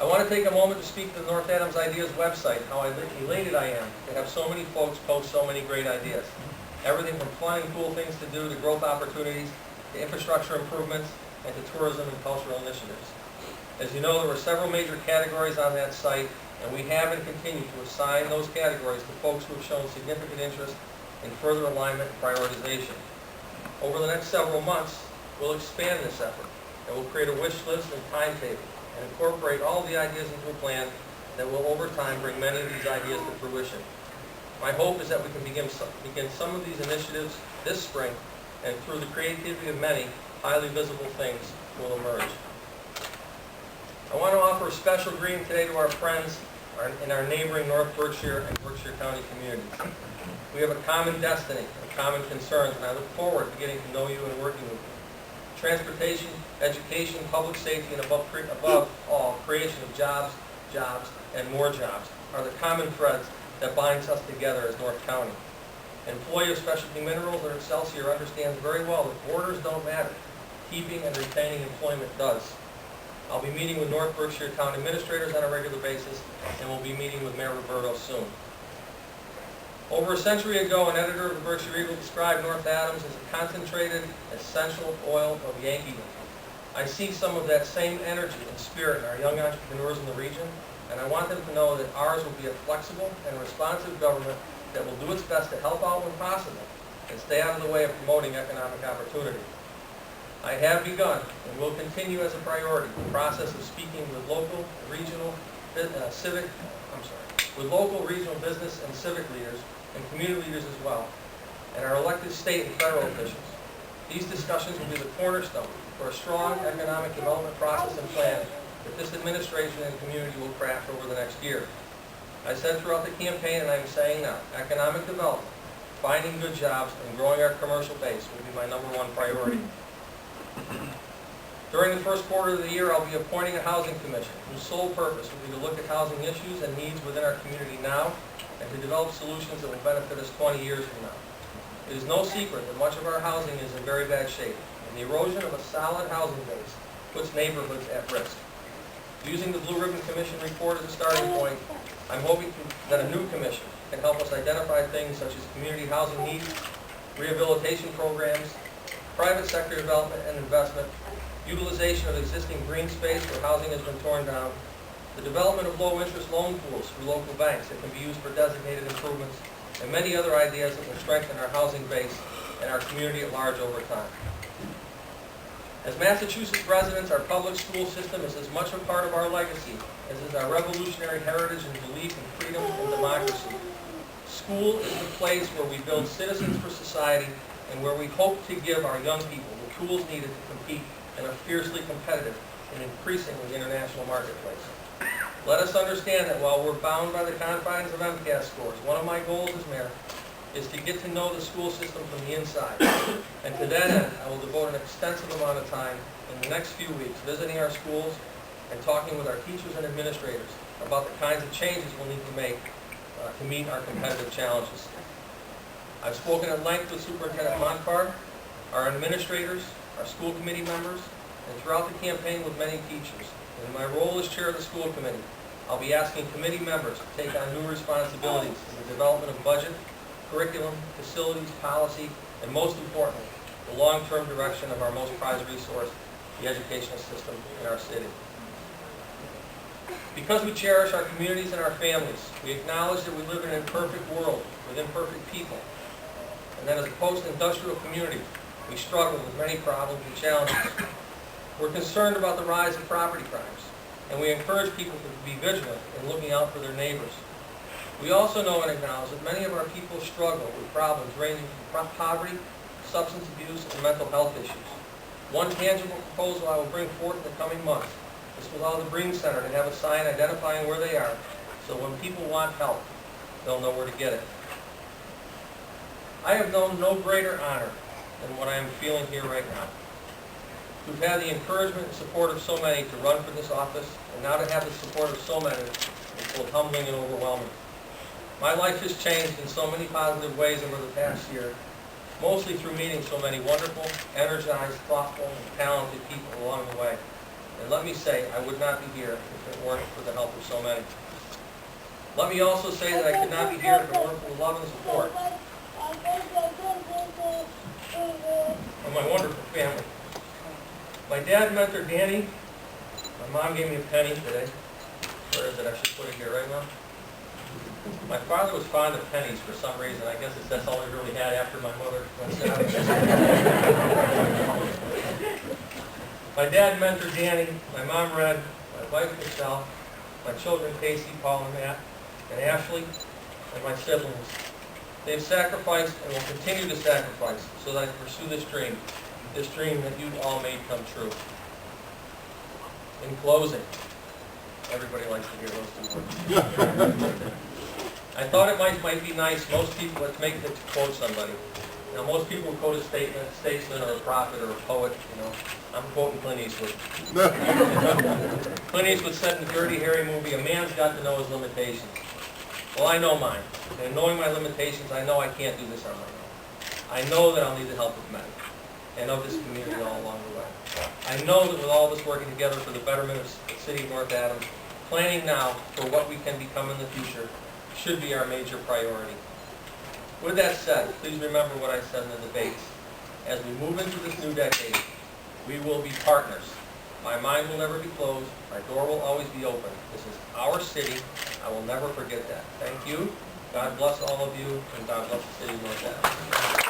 I want to take a moment to speak to the North Adams Ideas website, how elated I am to have so many folks post so many great ideas. Everything from fun and cool things to do, to growth opportunities, to infrastructure improvements, and to tourism and cultural initiatives. As you know, there were several major categories on that site, and we have and continue to assign those categories to folks who have shown significant interest in further alignment and prioritization. Over the next several months, we'll expand this effort, and we'll create a wish list and timetable, and incorporate all the ideas into a plan that will over time bring many of these ideas to fruition. My hope is that we can begin some of these initiatives this spring, and through the creativity of many, highly visible things will emerge. I want to offer a special greeting today to our friends in our neighboring North Berkshire and Berkshire County communities. We have a common destiny and common concerns, and I look forward to getting to know you and working with you. Transportation, education, public safety, and above all, creation of jobs, and more jobs are the common threads that binds us together as North County. An employee of Specialty Minerals or Excelsior understands very well that borders don't matter. Keeping and retaining employment does. I'll be meeting with North Berkshire Town administrators on a regular basis, and we'll be meeting with Mayor Roberto soon. Over a century ago, an editor of the Berkshire Eagle described North Adams as a concentrated, essential oil of Yankeedom. I see some of that same energy and spirit in our young entrepreneurs in the region, and I want them to know that ours will be a flexible and responsive government that will do its best to help out when possible and stay out of the way of promoting economic opportunity. I have begun and will continue as a priority the process of speaking with local, regional, regional business and civic leaders and community leaders as well, and our elected state and federal officials. These discussions will be the cornerstone for a strong economic development process and plan that this administration and community will craft over the next year. I said throughout the campaign, and I'm saying now, economic development, finding good jobs, and growing our commercial base will be my #1 priority. During the first quarter of the year, I'll be appointing a housing commission whose sole purpose will be to look at housing issues and needs within our community now and to develop solutions that will benefit us 20 years from now. It is no secret that much of our housing is in very bad shape, and the erosion of a solid housing base puts neighborhoods at risk. Using the Blue Ribbon Commission report as a starting point, I'm hoping that a new commission can help us identify things such as community housing needs, rehabilitation programs, private sector development and investment, utilization of existing green space where housing has been torn down, the development of low-interest loan pools through local banks that can be used for designated improvements, and many other ideas that will strengthen our housing base and our community at large over time. As Massachusetts residents, our public school system is as much a part of our legacy as is our revolutionary heritage and belief in freedom and democracy. School is the place where we build citizens for society and where we hope to give our young people the tools needed to compete in a fiercely competitive and increasingly international marketplace. Let us understand that while we're bound by the confines of MCAS scores, one of my goals as mayor is to get to know the school system from the inside. And to that end, I will devote an extensive amount of time in the next few weeks visiting our schools and talking with our teachers and administrators about the kinds of changes we'll need to make to meet our competitive challenges. I've spoken at length with Superintendent Montcard, our administrators, our school committee members, and throughout the campaign with many teachers. In my role as chair of the school committee, I'll be asking committee members to take on new responsibilities in the development of budget, curriculum, facilities, policy, and most importantly, the long-term direction of our most prized resource, the educational system in our city. Because we cherish our communities and our families, we acknowledge that we live in an imperfect world with imperfect people, and that as a post-industrial community, we struggle with many problems and challenges. We're concerned about the rise of property crimes, and we encourage people to be vigilant in looking out for their neighbors. We also know and acknowledge that many of our people struggle with problems ranging from poverty, substance abuse, and mental health issues. One tangible proposal I will bring forth in the coming months is to allow the Breen Center to have a sign identifying where they are, so when people want help, they'll know where to get it. I have known no greater honor than what I am feeling here right now. We've had the encouragement and support of so many to run for this office, and now to have the support of so many is both humbling and overwhelming. My life has changed in so many positive ways over the past year, mostly through meeting so many wonderful, energized, thoughtful, and talented people along the way. And let me say, I would not be here if it weren't for the help of so many. Let me also say that I could not be here if it weren't for the love and support of my wonderful family. My dad mentored Danny. My mom gave me a penny today. Where is it? I should put it here right now. My father was fond of pennies for some reason. I guess that's all he really had after my mother went south. My dad mentored Danny. My mom read. My wife Michelle. My children Casey, Paul, and Matt, and Ashley, and my siblings. They've sacrificed and will continue to sacrifice so that I can pursue this dream that you all made come true. In closing, everybody likes to hear those two words. I thought it might be nice, most people, let's make it to quote somebody. Now, most people would quote a statesman or a prophet or a poet, you know. I'm quoting Clint Eastwood. Clint Eastwood said in the Dirty Harry movie, a man's got to know his limitations. Well, I know mine. And knowing my limitations, I know I can't do this on my own. I know that I'll need the help of many and of this community all along the way. I know that with all of us working together for the betterment of the city of North Adams, planning now for what we can become in the future should be our major priority. With that said, please remember what I said in the debates. As we move into this new decade, we will be partners. My mind will never be closed. My door will always be open. This is our city. I will never forget that. Thank you. God bless all of you, and God bless the city of North Adams.